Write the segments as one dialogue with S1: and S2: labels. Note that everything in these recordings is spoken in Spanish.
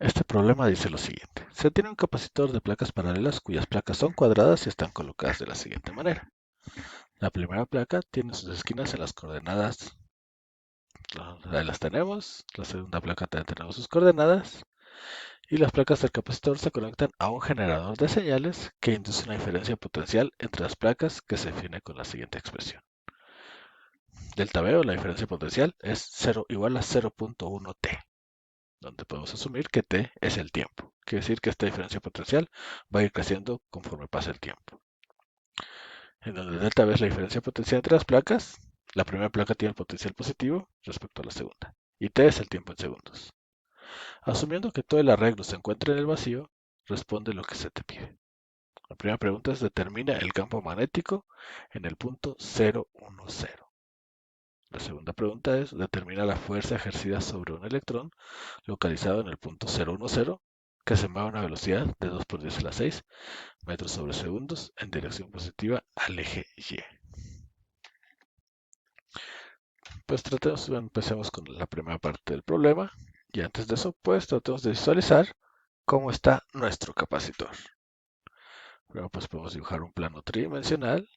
S1: Este problema dice lo siguiente. Se tiene un capacitor de placas paralelas cuyas placas son cuadradas y están colocadas de la siguiente manera. La primera placa tiene sus esquinas en las coordenadas. Ahí las tenemos. La segunda placa también tenemos sus coordenadas. Y las placas del capacitor se conectan a un generador de señales que induce una diferencia potencial entre las placas que se define con la siguiente expresión. Delta V, o la diferencia potencial, es 0 igual a 0.1 t, donde podemos asumir que t es el tiempo. Quiere decir que esta diferencia potencial va a ir creciendo conforme pasa el tiempo. En donde delta V es la diferencia potencial entre las placas, la primera placa tiene el potencial positivo respecto a la segunda, y t es el tiempo en segundos. Asumiendo que todo el arreglo se encuentra en el vacío, responde lo que se te pide. La primera pregunta es: determina el campo magnético en el punto 010. La segunda pregunta es: determina la fuerza ejercida sobre un electrón localizado en el punto 010, que se mueve a una velocidad de 2 por 10 a la 6 metros sobre segundos en dirección positiva al eje Y. Pues empecemos con la primera parte del problema, y antes de eso, pues tratemos de visualizar cómo está nuestro capacitor. Primero, pues podemos dibujar un plano tridimensional,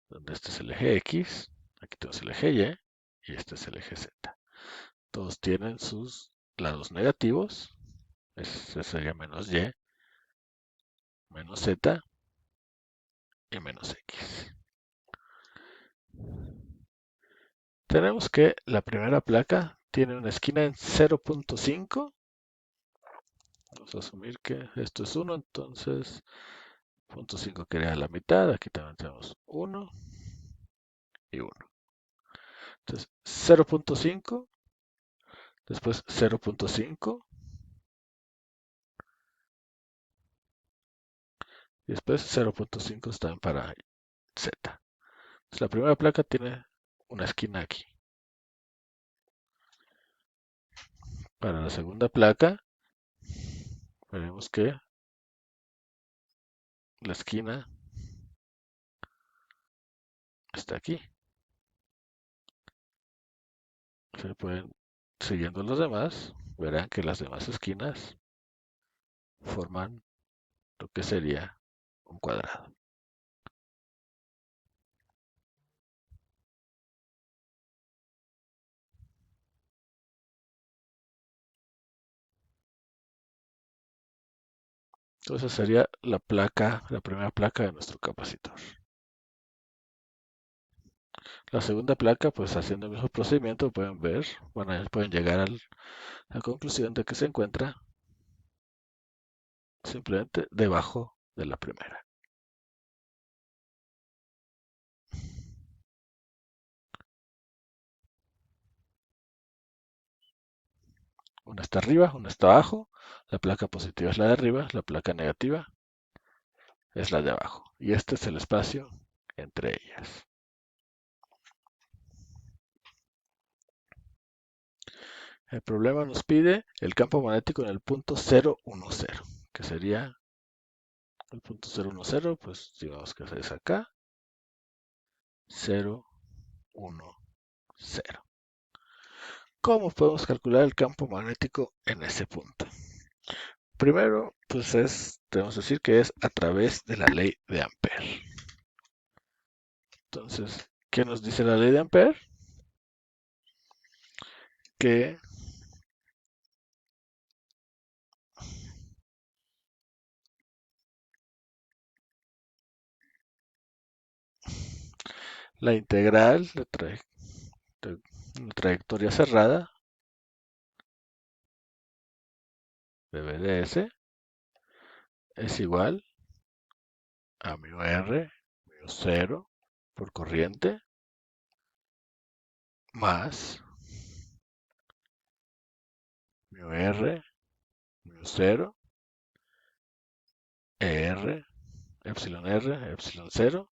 S1: donde este es el eje X, aquí tenemos el eje Y, y este es el eje Z. Todos tienen sus lados negativos, ese sería menos Y, menos Z y menos X. Tenemos que la primera placa tiene una esquina en 0.5. Vamos a asumir que esto es 1, entonces 0.5 quedaría la mitad. Aquí también tenemos 1 y 1. Entonces 0.5, después 0.5 y después 0.5 están para Z. Entonces la primera placa tiene una esquina aquí. Para la segunda placa, veremos que la esquina está aquí. Se pueden, siguiendo los demás, verán que las demás esquinas forman lo que sería un cuadrado. Entonces sería la placa, la primera placa de nuestro capacitor. La segunda placa, pues haciendo el mismo procedimiento, pueden ver, pueden llegar a la conclusión de que se encuentra simplemente debajo de la primera. Una está arriba, una está abajo. La placa positiva es la de arriba, la placa negativa es la de abajo. Y este es el espacio entre ellas. El problema nos pide el campo magnético en el punto 010, que sería el punto 010, pues digamos que es acá, 010. ¿Cómo podemos calcular el campo magnético en ese punto? Primero, pues tenemos que decir que es a través de la ley de Ampère. Entonces, ¿qué nos dice la ley de Ampère? Que la integral de una trayectoria cerrada de B de S es igual a mu R, mu 0 por corriente, más mu R, mu 0, ER, epsilon 0,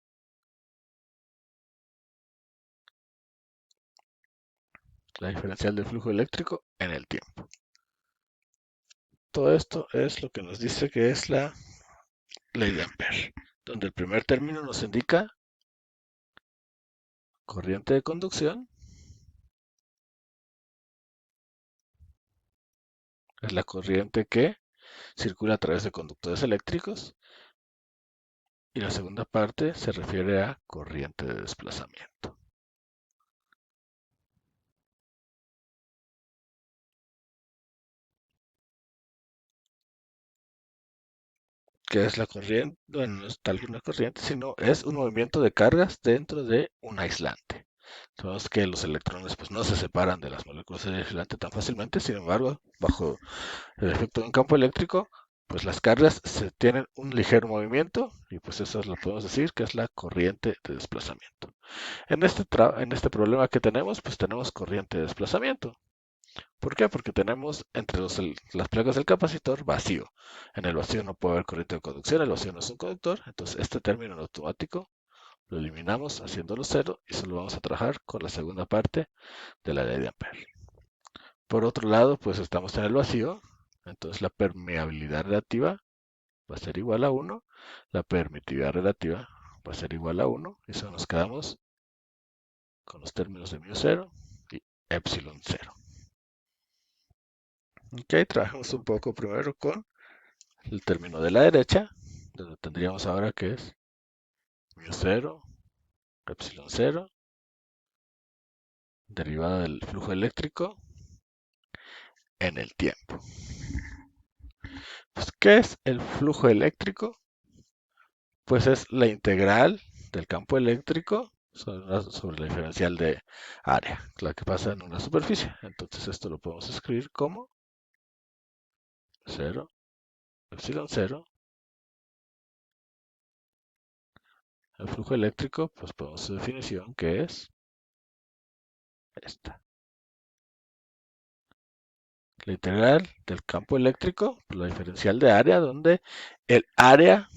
S1: la diferencial del flujo eléctrico en el tiempo. Todo esto es lo que nos dice que es la ley de Ampère, donde el primer término nos indica corriente de conducción es la corriente que circula a través de conductores eléctricos. Y la segunda parte se refiere a corriente de desplazamiento. ¿Qué es la corriente? Bueno, no es tal una corriente, sino es un movimiento de cargas dentro de un aislante. Sabemos que los electrones pues, no se separan de las moléculas del aislante tan fácilmente, sin embargo, bajo el efecto de un campo eléctrico, pues las cargas se tienen un ligero movimiento y pues eso lo podemos decir que es la corriente de desplazamiento. En este problema que tenemos, pues tenemos corriente de desplazamiento. ¿Por qué? Porque tenemos entre las placas del capacitor vacío. En el vacío no puede haber corriente de conducción, el vacío no es un conductor, entonces este término en automático lo eliminamos haciéndolo cero y solo vamos a trabajar con la segunda parte de la ley de Ampere. Por otro lado, pues estamos en el vacío, entonces la permeabilidad relativa va a ser igual a 1, la permitividad relativa va a ser igual a 1 y eso nos quedamos con los términos de μ0 y epsilon 0. Ok, trabajamos un poco primero con el término de la derecha, donde tendríamos ahora que es μ0, epsilon 0, derivada del flujo eléctrico en el tiempo. Pues, ¿qué es el flujo eléctrico? Pues es la integral del campo eléctrico sobre la diferencial de área, la que pasa en una superficie. Entonces esto lo podemos escribir como 0, epsilon 0. El flujo eléctrico, pues ponemos su definición que es esta. La integral del campo eléctrico, la diferencial de área, donde el área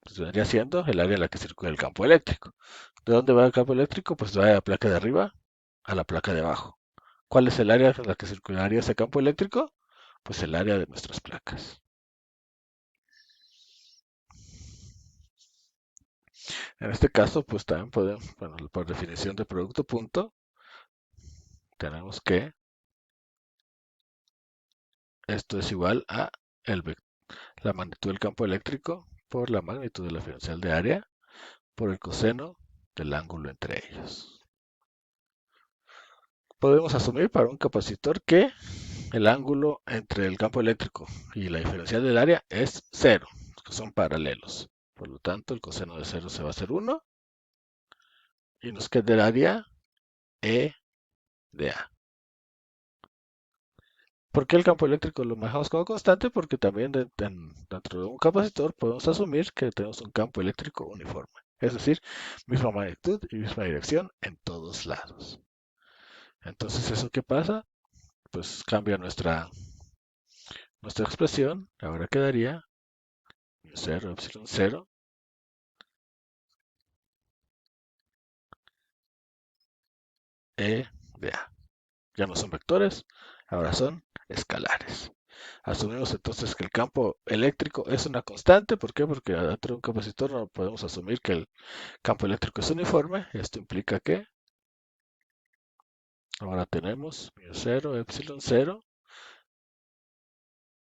S1: pues, vendría siendo el área en la que circula el campo eléctrico. ¿De dónde va el campo eléctrico? Pues va de la placa de arriba a la placa de abajo. ¿Cuál es el área en la que circularía ese campo eléctrico? Pues el área de nuestras placas. En este caso, pues también podemos, bueno, por definición de producto punto, tenemos que esto es igual a la magnitud del campo eléctrico por la magnitud de la diferencial de área por el coseno del ángulo entre ellos. Podemos asumir para un capacitor que el ángulo entre el campo eléctrico y la diferencial del área es 0, que son paralelos. Por lo tanto, el coseno de 0 se va a hacer 1 y nos quedaría E de A. ¿Por qué el campo eléctrico lo manejamos como constante? Porque también dentro de un capacitor podemos asumir que tenemos un campo eléctrico uniforme. Es decir, misma magnitud y misma dirección en todos lados. Entonces, ¿eso qué pasa? Pues cambia nuestra expresión. Ahora quedaría μ0 epsilon 0 E de A. Ya no son vectores, ahora son escalares. Asumimos entonces que el campo eléctrico es una constante. ¿Por qué? Porque dentro de un capacitor no podemos asumir que el campo eléctrico es uniforme. Esto implica que ahora tenemos μ0 epsilon 0.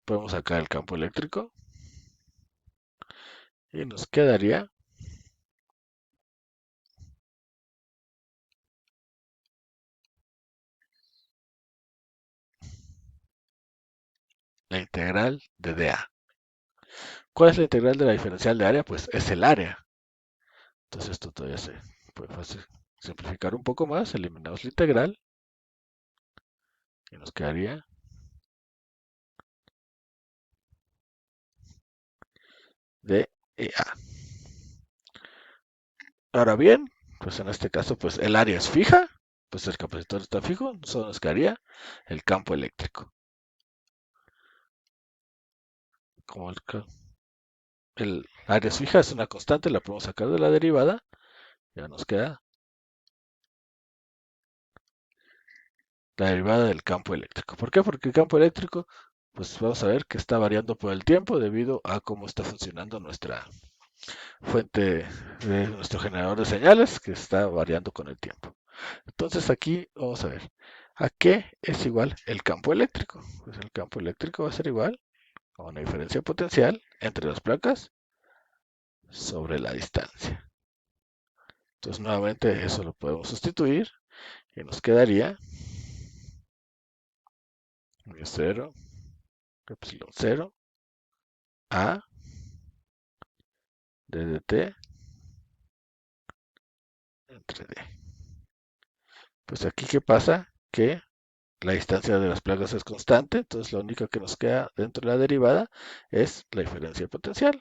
S1: Podemos sacar el campo eléctrico y nos quedaría la integral de dA. ¿Cuál es la integral de la diferencial de área? Pues es el área. Entonces esto todavía se puede simplificar un poco más. Eliminamos la integral y nos quedaría de EA. Ahora bien, pues en este caso, pues el área es fija, pues el capacitor está fijo, solo nos quedaría el campo eléctrico. Como el área es fija, es una constante, la podemos sacar de la derivada, ya nos queda la derivada del campo eléctrico. ¿Por qué? Porque el campo eléctrico, pues vamos a ver que está variando por el tiempo debido a cómo está funcionando nuestra fuente de nuestro generador de señales, que está variando con el tiempo. Entonces aquí vamos a ver. ¿A qué es igual el campo eléctrico? Pues el campo eléctrico va a ser igual a una diferencia potencial entre las placas sobre la distancia. Entonces nuevamente eso lo podemos sustituir y nos quedaría mu0, epsilon 0, a d de t entre d. Pues aquí, ¿qué pasa? Que la distancia de las placas es constante, entonces lo único que nos queda dentro de la derivada es la diferencia potencial.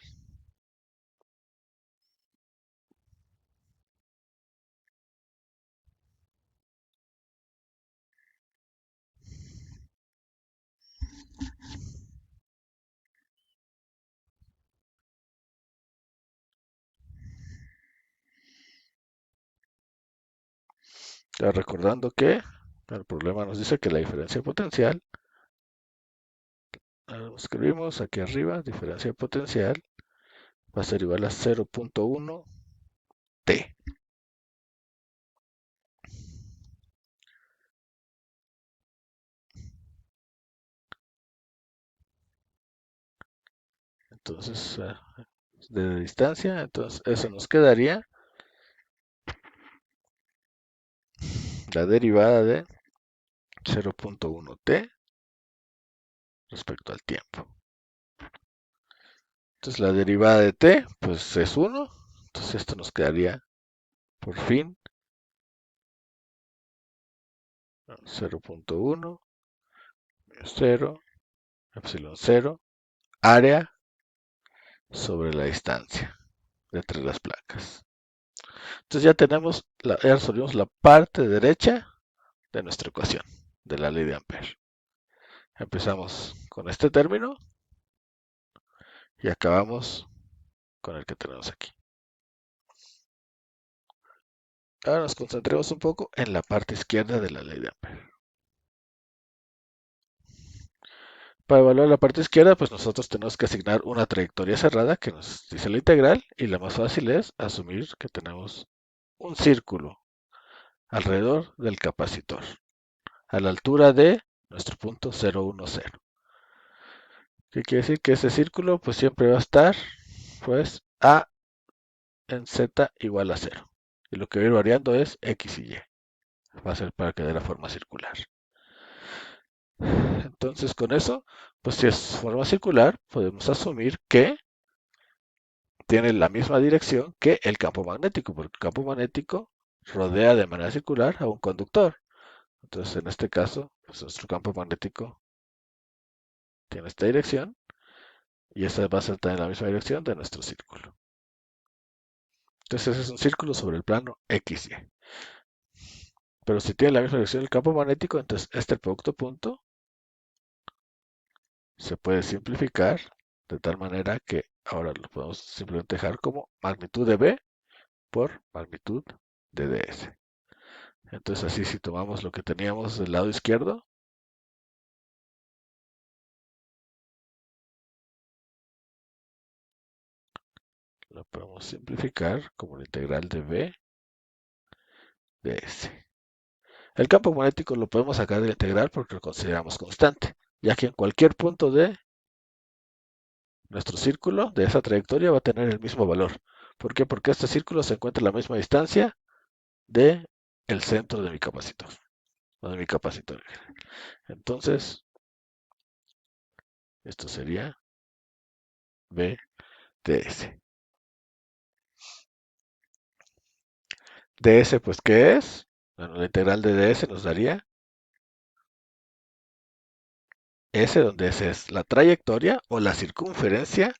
S1: Ya recordando que el problema nos dice que la diferencia potencial, lo escribimos aquí arriba, diferencia potencial va a ser igual a 0.1 t. Entonces, de distancia, entonces eso nos quedaría la derivada de 0.1 t respecto al tiempo. Entonces la derivada de t, pues es 1. Entonces esto nos quedaría, por fin, 0.1, 0, epsilon 0, área sobre la distancia de entre las placas. Entonces ya resolvimos la parte derecha de nuestra ecuación de la ley de Ampère. Empezamos con este término y acabamos con el que tenemos aquí. Ahora nos concentremos un poco en la parte izquierda de la ley de Ampère. Para evaluar la parte izquierda, pues nosotros tenemos que asignar una trayectoria cerrada que nos dice la integral, y la más fácil es asumir que tenemos un círculo alrededor del capacitor a la altura de nuestro punto 010. ¿Qué quiere decir? Que ese círculo pues siempre va a estar pues a en z igual a 0. Y lo que va a ir variando es x y y. Va a ser para que dé la forma circular. Entonces con eso, pues si es forma circular, podemos asumir que tiene la misma dirección que el campo magnético, porque el campo magnético rodea de manera circular a un conductor. Entonces en este caso, pues nuestro campo magnético tiene esta dirección y esta va a ser también la misma dirección de nuestro círculo. Entonces ese es un círculo sobre el plano XY. Pero si tiene la misma dirección del campo magnético, entonces este producto punto se puede simplificar de tal manera que ahora lo podemos simplemente dejar como magnitud de B por magnitud de ds. Entonces así, si tomamos lo que teníamos del lado izquierdo, lo podemos simplificar como la integral de B de S. El campo magnético lo podemos sacar de la integral porque lo consideramos constante, ya que en cualquier punto de nuestro círculo, de esa trayectoria, va a tener el mismo valor. ¿Por qué? Porque este círculo se encuentra a la misma distancia de el centro de mi capacitor, o de mi capacitor. Entonces, esto sería B de S. ds, pues, ¿qué es? Bueno, la integral de ds nos daría S, donde S es la trayectoria o la circunferencia.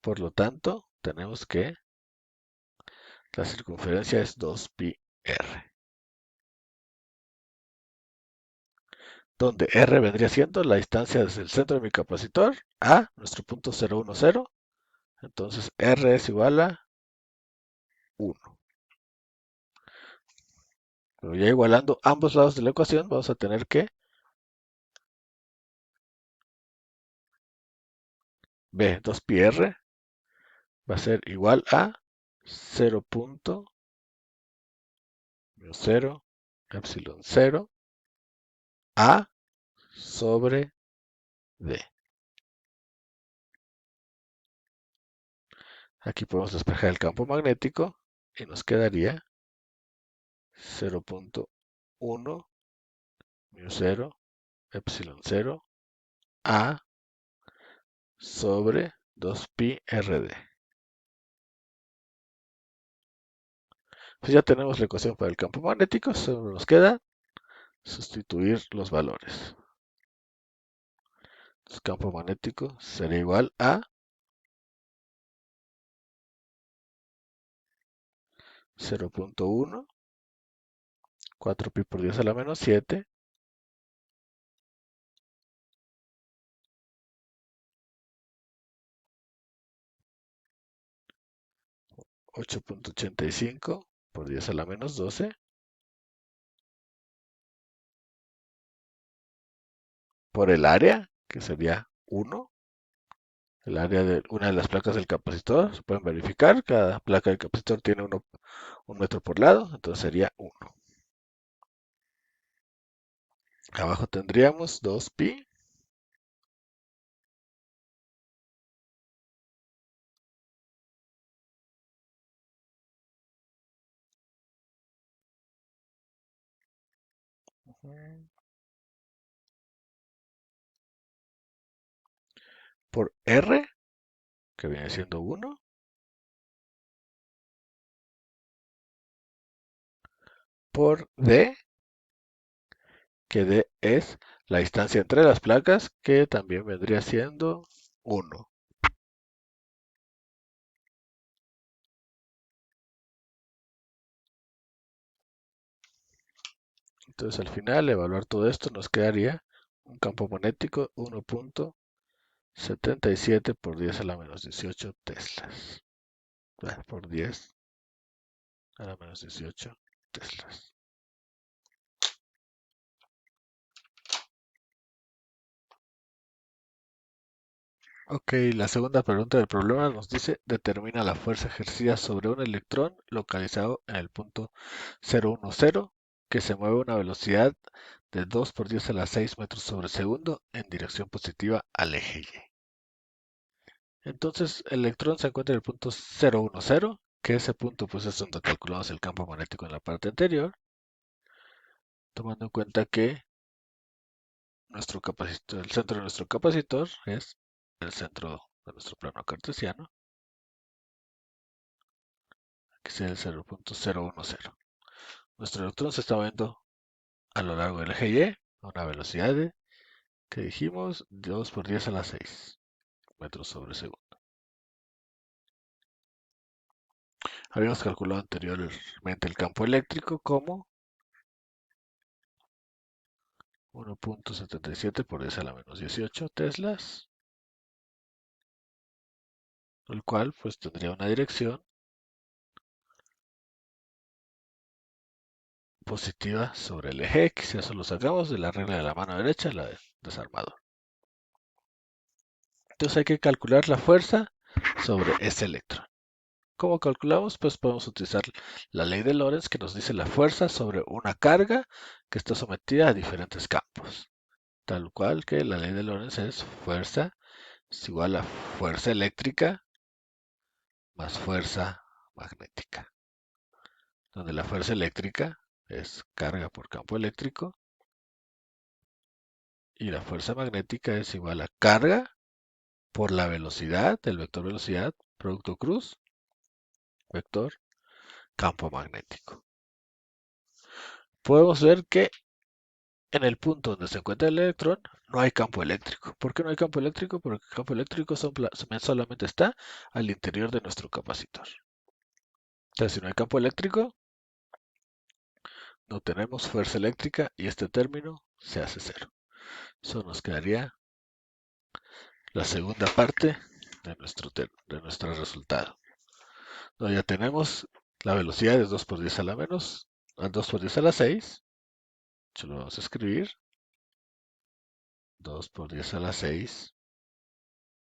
S1: Por lo tanto, tenemos que la circunferencia es 2πr, donde r vendría siendo la distancia desde el centro de mi capacitor a nuestro punto 010. Entonces r es igual a 1. Pero ya igualando ambos lados de la ecuación, vamos a tener que b 2πr va a ser igual a 0.0 epsilon 0 A sobre D. Aquí podemos despejar el campo magnético y nos quedaría 0.1 mu 0 epsilon 0 A sobre 2pi RD. Pues ya tenemos la ecuación para el campo magnético, solo nos queda sustituir los valores. Entonces, campo magnético será igual a 0.1, 4pi por 10 a la menos 7, 8.85 por 10 a la menos 12, por el área, que sería 1, el área de una de las placas del capacitor. Se pueden verificar, cada placa del capacitor tiene 1 metro por lado, entonces sería 1. Abajo tendríamos 2pi por R, que viene siendo 1, por D, que D es la distancia entre las placas, que también vendría siendo 1. Entonces al final, evaluar todo esto, nos quedaría un campo magnético 1.77 por 10 a la menos 18 teslas. Por 10 a la menos 18 teslas. Ok, la segunda pregunta del problema nos dice, determina la fuerza ejercida sobre un electrón localizado en el punto 010 que se mueve a una velocidad de 2 por 10 a la 6 metros sobre segundo en dirección positiva al eje Y. Entonces, el electrón se encuentra en el punto 010, que ese punto pues es donde calculamos el campo magnético en la parte anterior, tomando en cuenta que nuestro capacitor, el centro de nuestro capacitor es el centro de nuestro plano cartesiano, que es el 0.010. Nuestro electrón se está moviendo a lo largo del eje Y a una velocidad de, que dijimos, 2 por 10 a la 6 metros sobre segundo. Habíamos calculado anteriormente el campo eléctrico como 1.77 por 10 a la menos 18 teslas, el cual pues tendría una dirección positiva sobre el eje X. Eso lo sacamos de la regla de la mano derecha, la de desarmador. Entonces hay que calcular la fuerza sobre ese electrón. ¿Cómo calculamos? Pues podemos utilizar la ley de Lorentz, que nos dice la fuerza sobre una carga que está sometida a diferentes campos. Tal cual que la ley de Lorentz es fuerza es igual a fuerza eléctrica más fuerza magnética, donde la fuerza eléctrica es carga por campo eléctrico y la fuerza magnética es igual a carga por la velocidad, el vector velocidad, producto cruz, vector campo magnético. Podemos ver que en el punto donde se encuentra el electrón no hay campo eléctrico. ¿Por qué no hay campo eléctrico? Porque el campo eléctrico solamente está al interior de nuestro capacitor. Entonces, si no hay campo eléctrico, no tenemos fuerza eléctrica y este término se hace cero. Eso nos quedaría la segunda parte de nuestro resultado. Ya tenemos la velocidad es 2 por 10 a la menos, 2 por 10 a la 6. Lo vamos a escribir. 2 por 10 a la 6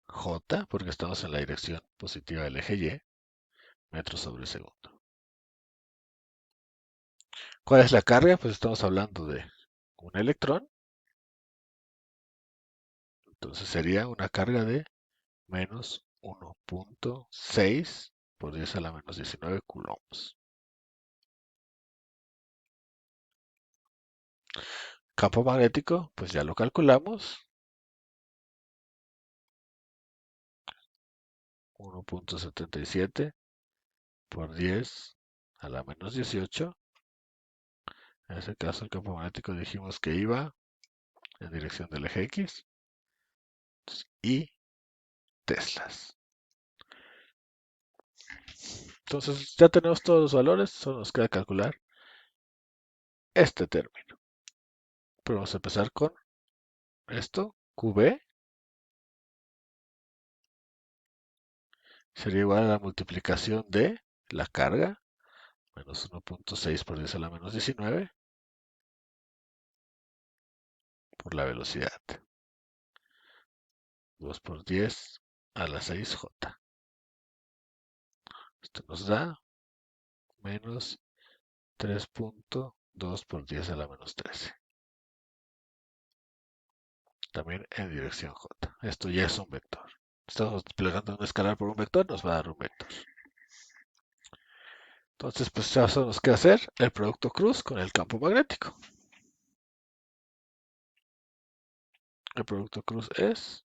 S1: J, porque estamos en la dirección positiva del eje Y, metros sobre segundo. ¿Cuál es la carga? Pues estamos hablando de un electrón Entonces sería una carga de menos 1.6 por 10 a la menos 19 coulombs. Campo magnético, pues ya lo calculamos. 1.77 por 10 a la menos 18. En ese caso, el campo magnético dijimos que iba en dirección del eje X y teslas. Entonces, ya tenemos todos los valores, solo nos queda calcular este término. Pero vamos a empezar con esto, QB sería igual a la multiplicación de la carga, menos 1.6 por 10 a la menos 19, por la velocidad, 2 por 10 a la 6J. Esto nos da menos 3.2 por 10 a la menos 13. También en dirección J. Esto ya es un vector. Estamos multiplicando un escalar por un vector, nos va a dar un vector. Entonces, pues ya solo nos queda hacer el producto cruz con el campo magnético. El producto cruz es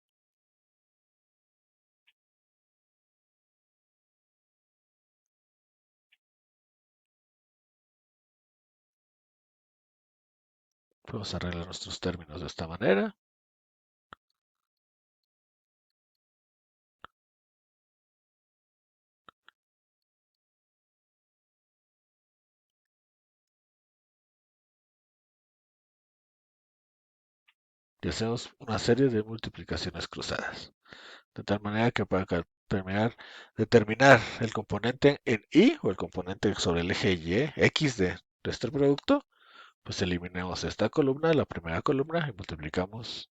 S1: Vamos a arreglar nuestros términos de esta manera. Y hacemos una serie de multiplicaciones cruzadas. De tal manera que para determinar el componente en Y o el componente sobre el eje Y, X de este producto, pues eliminemos esta columna, la primera columna, y multiplicamos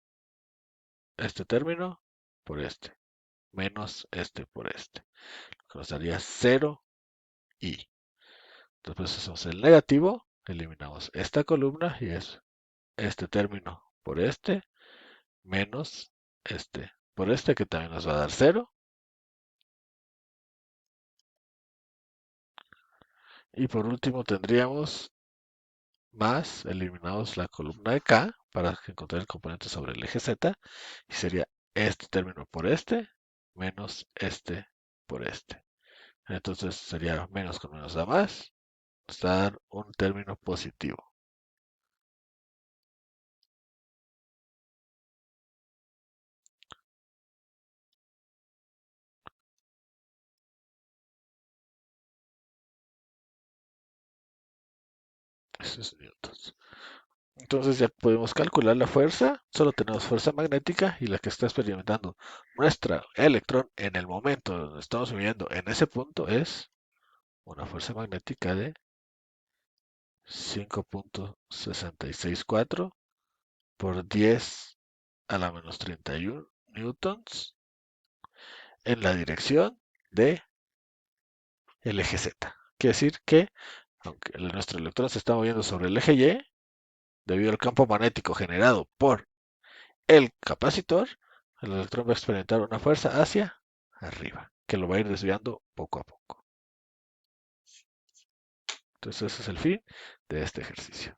S1: este término por este, menos este por este, lo que nos daría 0Y. Entonces hacemos el negativo, eliminamos esta columna y es este término por este, menos este por este, que también nos va a dar 0. Y por último tendríamos más, eliminamos la columna de K para encontrar el componente sobre el eje Z, y sería este término por este, menos este por este. Entonces sería menos con menos da más, nos va a dar un término positivo. Eso es newtons. Entonces ya podemos calcular la fuerza, solo tenemos fuerza magnética y la que está experimentando nuestro electrón en el momento donde estamos viviendo en ese punto es una fuerza magnética de 5.664 por 10 a la menos 31 newtons en la dirección de el eje Z. Quiere decir que, aunque nuestro electrón se está moviendo sobre el eje Y, debido al campo magnético generado por el capacitor, el electrón va a experimentar una fuerza hacia arriba, que lo va a ir desviando poco a poco. Entonces ese es el fin de este ejercicio.